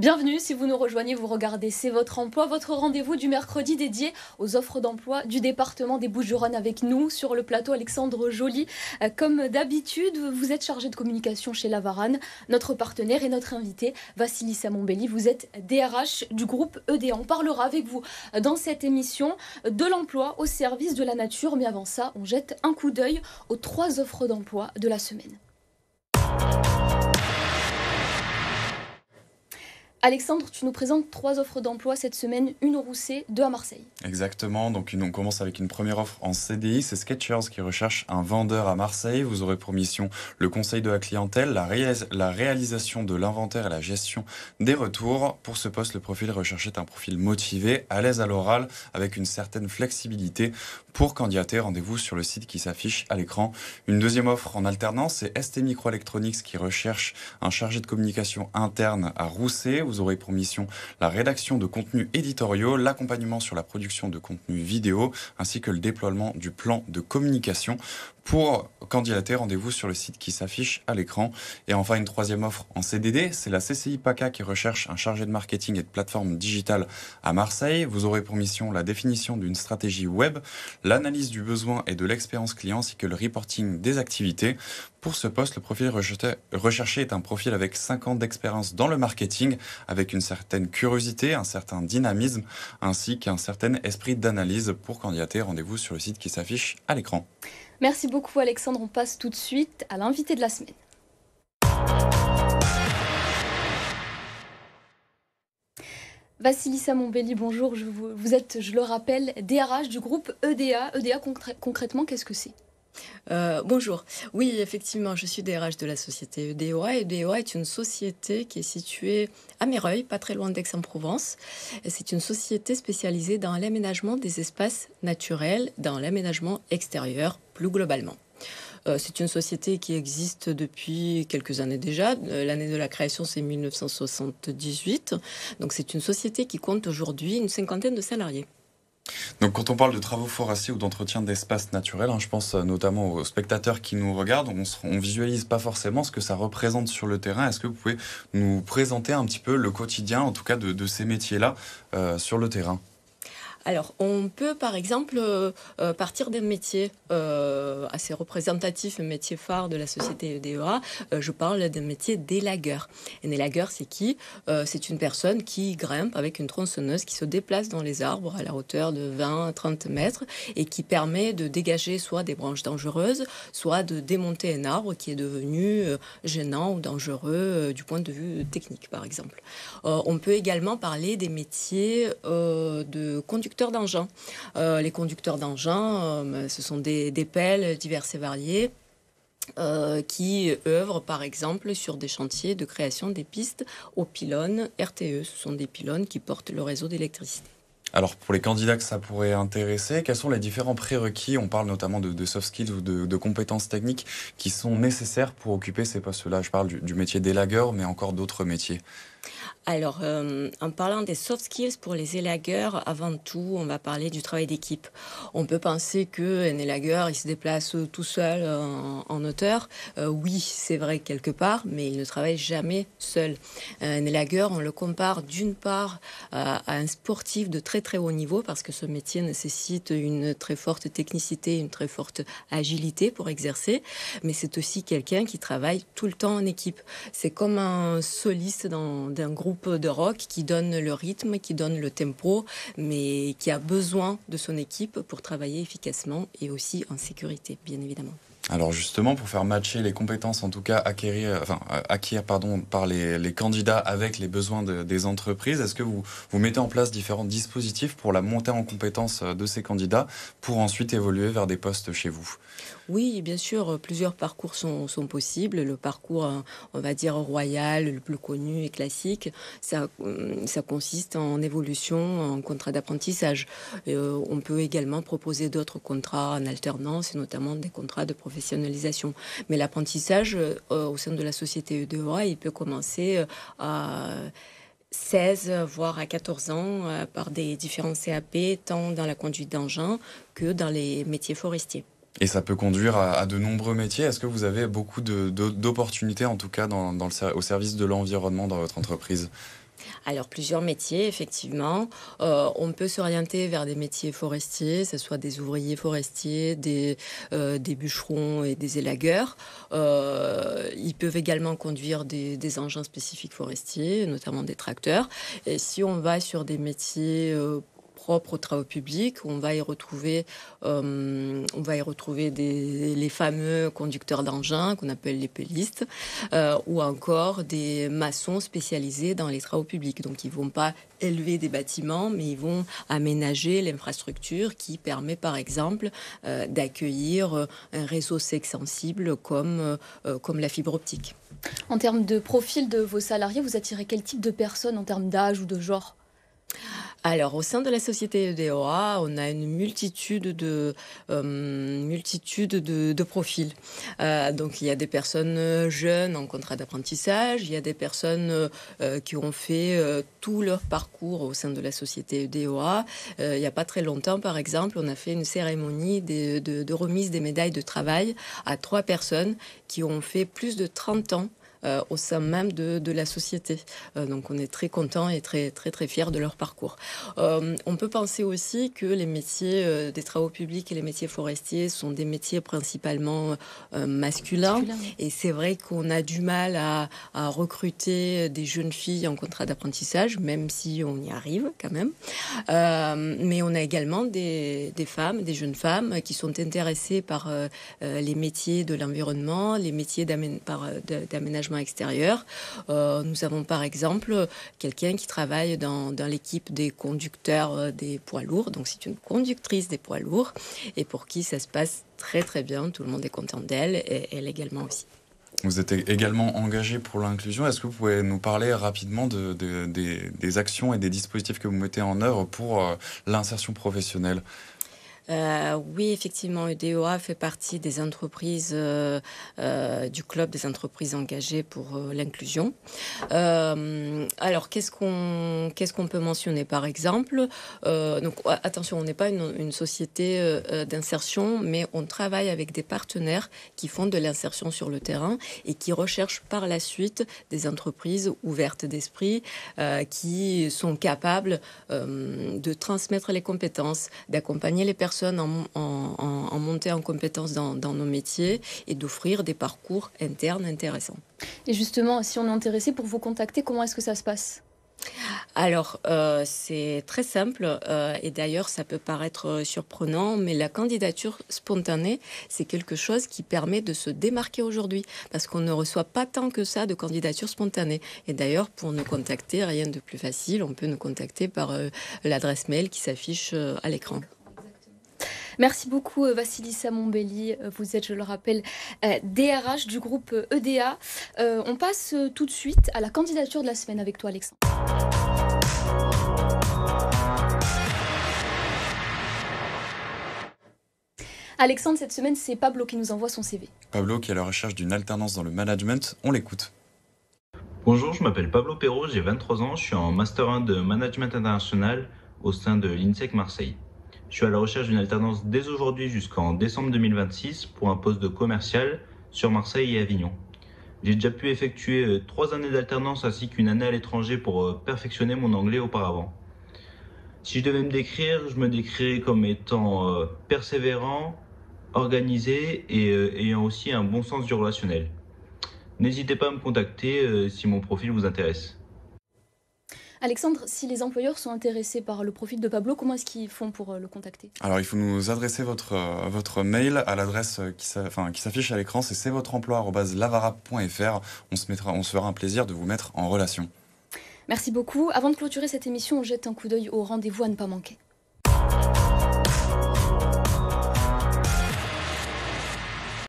Bienvenue, si vous nous rejoignez, vous regardez C'est votre emploi, votre rendez-vous du mercredi dédié aux offres d'emploi du département des Bouches-du-Rhône avec nous sur le plateau Alexandre Joly. Comme d'habitude, vous êtes chargé de communication chez Lavarane, notre partenaire et notre invité, Vassili Samombeli. Vous êtes DRH du groupe EDA. On parlera avec vous dans cette émission de l'emploi au service de la nature. Mais avant ça, on jette un coup d'œil aux 3 offres d'emploi de la semaine. Alexandre, tu nous présentes 3 offres d'emploi cette semaine, une au Rousset, 2 à Marseille. Exactement, donc on commence avec une première offre en CDI, c'est Skechers qui recherche un vendeur à Marseille. Vous aurez pour mission le conseil de la clientèle, la réalisation de l'inventaire et la gestion des retours. Pour ce poste, le profil recherché est un profil motivé, à l'aise à l'oral, avec une certaine flexibilité. Pour candidater, rendez-vous sur le site qui s'affiche à l'écran. Une deuxième offre en alternance, c'est ST Microelectronics qui recherche un chargé de communication interne à Rousset. Vous aurez pour mission la rédaction de contenus éditoriaux, l'accompagnement sur la production de contenus vidéo, ainsi que le déploiement du plan de communication. Pour candidater, rendez-vous sur le site qui s'affiche à l'écran. Et enfin, une troisième offre en CDD, c'est la CCI PACA qui recherche un chargé de marketing et de plateforme digitale à Marseille. Vous aurez pour mission la définition d'une stratégie web, l'analyse du besoin et de l'expérience client, ainsi que le reporting des activités. Pour ce poste, le profil recherché est un profil avec 5 ans d'expérience dans le marketing, avec une certaine curiosité, un certain dynamisme, ainsi qu'un certain esprit d'analyse. Pour candidater, rendez-vous sur le site qui s'affiche à l'écran. Merci beaucoup Alexandre, on passe tout de suite à l'invité de la semaine. Vassili Samombeli, bonjour, vous êtes, je le rappelle, DRH du groupe EDA. EDA concrètement, qu'est-ce que c'est ? Bonjour. Oui, effectivement, je suis DRH de la société EDOA. EDOA est une société qui est située à Méreuil, pas très loin d'Aix-en-Provence. C'est une société spécialisée dans l'aménagement des espaces naturels, dans l'aménagement extérieur plus globalement. C'est une société qui existe depuis quelques années déjà. L'année de la création, c'est 1978. Donc c'est une société qui compte aujourd'hui une 50aine de salariés. Donc quand on parle de travaux forestiers ou d'entretien d'espaces naturels, je pense notamment aux spectateurs qui nous regardent, on visualise pas forcément ce que ça représente sur le terrain. Est-ce que vous pouvez nous présenter un petit peu le quotidien, en tout cas de ces métiers-là, sur le terrain ? Alors, on peut par exemple partir d'un métier assez représentatif, un métier phare de la société EDEA. Je parle d'un métier d'élagueur. Un élagueur, c'est qui ? C'est une personne qui grimpe avec une tronçonneuse, qui se déplace dans les arbres à la hauteur de 20 à 30 mètres et qui permet de dégager soit des branches dangereuses, soit de démonter un arbre qui est devenu gênant ou dangereux du point de vue technique, par exemple. On peut également parler des métiers de conducteurs d'engins. Les conducteurs d'engins, ce sont des pelles diverses et variées qui œuvrent par exemple sur des chantiers de création des pistes aux pylônes RTE. Ce sont des pylônes qui portent le réseau d'électricité. Alors pour les candidats que ça pourrait intéresser, quels sont les différents prérequis ? On parle notamment de soft skills ou de compétences techniques qui sont nécessaires pour occuper ces postes-là. Je parle du métier d'élagueur, mais encore d'autres métiers. Alors, en parlant des soft skills pour les élagueurs, avant tout, on va parler du travail d'équipe. On peut penser qu'un élagueur, il se déplace tout seul en hauteur. Oui, c'est vrai quelque part, mais il ne travaille jamais seul. Un élagueur, on le compare d'une part à un sportif de très très haut niveau, parce que ce métier nécessite une très forte technicité, une très forte agilité pour exercer, mais c'est aussi quelqu'un qui travaille tout le temps en équipe. C'est comme un soliste d'un groupe de rock qui donne le rythme, qui donne le tempo, mais qui a besoin de son équipe pour travailler efficacement et aussi en sécurité, bien évidemment. Alors justement, pour faire matcher les compétences, en tout cas acquises par les candidats avec les besoins des entreprises, est-ce que vous mettez en place différents dispositifs pour la montée en compétences de ces candidats pour ensuite évoluer vers des postes chez vous ? Oui, bien sûr, plusieurs parcours sont possibles. Le parcours, on va dire, royal, le plus connu et classique, ça consiste en évolution, en contrat d'apprentissage. On peut également proposer d'autres contrats en alternance, et notamment des contrats de professionnalisation. Mais l'apprentissage au sein de la société EDEA, il peut commencer à 16, voire à 14 ans, par des différents CAP, tant dans la conduite d'engin que dans les métiers forestiers. Et ça peut conduire à de nombreux métiers. Est-ce que vous avez beaucoup d'opportunités, en tout cas au service de l'environnement dans votre entreprise ? Alors, plusieurs métiers, effectivement. On peut s'orienter vers des métiers forestiers, que ce soit des ouvriers forestiers, des bûcherons et des élagueurs. Ils peuvent également conduire des engins spécifiques forestiers, notamment des tracteurs. Et si on va sur des métiers propres aux travaux publics, on va y retrouver les fameux conducteurs d'engins qu'on appelle les pélistes, ou encore des maçons spécialisés dans les travaux publics. Donc ils ne vont pas élever des bâtiments, mais ils vont aménager l'infrastructure qui permet par exemple d'accueillir un réseau sec sensible comme la fibre optique. En termes de profil de vos salariés, vous attirez quel type de personnes en termes d'âge ou de genre ? Alors, au sein de la société EDOA, on a une multitude de profils. Donc, il y a des personnes jeunes en contrat d'apprentissage, il y a des personnes qui ont fait tout leur parcours au sein de la société EDOA. Il n'y a pas très longtemps, par exemple, on a fait une cérémonie de remise des médailles de travail à 3 personnes qui ont fait plus de 30 ans au sein même de la société. Donc on est très content et très très très fiers de leur parcours. On peut penser aussi que les métiers des travaux publics et les métiers forestiers sont des métiers principalement masculins. Et c'est vrai qu'on a du mal à recruter des jeunes filles en contrat d'apprentissage, même si on y arrive quand même. Mais on a également des femmes, des jeunes femmes qui sont intéressées par les métiers de l'environnement, les métiers d'aménagement extérieur. Nous avons par exemple quelqu'un qui travaille dans l'équipe des conducteurs des poids lourds, donc c'est une conductrice des poids lourds et pour qui ça se passe très très bien, tout le monde est content d'elle et elle également aussi. Vous êtes également engagé pour l'inclusion. Est-ce que vous pouvez nous parler rapidement des actions et des dispositifs que vous mettez en œuvre pour l'insertion professionnelle ? Oui, effectivement, EDOA fait partie des entreprises du club des entreprises engagées pour l'inclusion. Alors, qu'est-ce qu'on peut mentionner par exemple? Donc, attention, on n'est pas une société d'insertion, mais on travaille avec des partenaires qui font de l'insertion sur le terrain et qui recherchent par la suite des entreprises ouvertes d'esprit qui sont capables de transmettre les compétences, d'accompagner les personnes en montée en compétences dans nos métiers et d'offrir des parcours internes intéressants. Et justement, si on est intéressé pour vous contacter, comment est-ce que ça se passe ? Alors, c'est très simple et d'ailleurs, ça peut paraître surprenant, mais la candidature spontanée, c'est quelque chose qui permet de se démarquer aujourd'hui parce qu'on ne reçoit pas tant que ça de candidatures spontanées. Et d'ailleurs, pour nous contacter, rien de plus facile, on peut nous contacter par l'adresse mail qui s'affiche à l'écran. Merci beaucoup Vassilissa Mombelli, vous êtes, je le rappelle, DRH du groupe EDA. On passe tout de suite à la candidature de la semaine avec toi Alexandre. Alexandre, cette semaine c'est Pablo qui nous envoie son CV. Pablo qui est à la recherche d'une alternance dans le management, on l'écoute. Bonjour, je m'appelle Pablo Perrault, j'ai 23 ans, je suis en Master 1 de Management International au sein de l'INSEC Marseille. Je suis à la recherche d'une alternance dès aujourd'hui jusqu'en décembre 2026 pour un poste de commercial sur Marseille et Avignon. J'ai déjà pu effectuer 3 années d'alternance ainsi qu'une année à l'étranger pour perfectionner mon anglais auparavant. Si je devais me décrire, je me décrirais comme étant persévérant, organisé et ayant aussi un bon sens du relationnel. N'hésitez pas à me contacter si mon profil vous intéresse. Alexandre, si les employeurs sont intéressés par le profil de Pablo, comment est-ce qu'ils font pour le contacter ? Alors, il faut nous adresser votre mail à l'adresse qui s'affiche à l'écran, c'est cvotreemploi@lavara.fr. On se fera un plaisir de vous mettre en relation. Merci beaucoup. Avant de clôturer cette émission, on jette un coup d'œil au rendez-vous à ne pas manquer.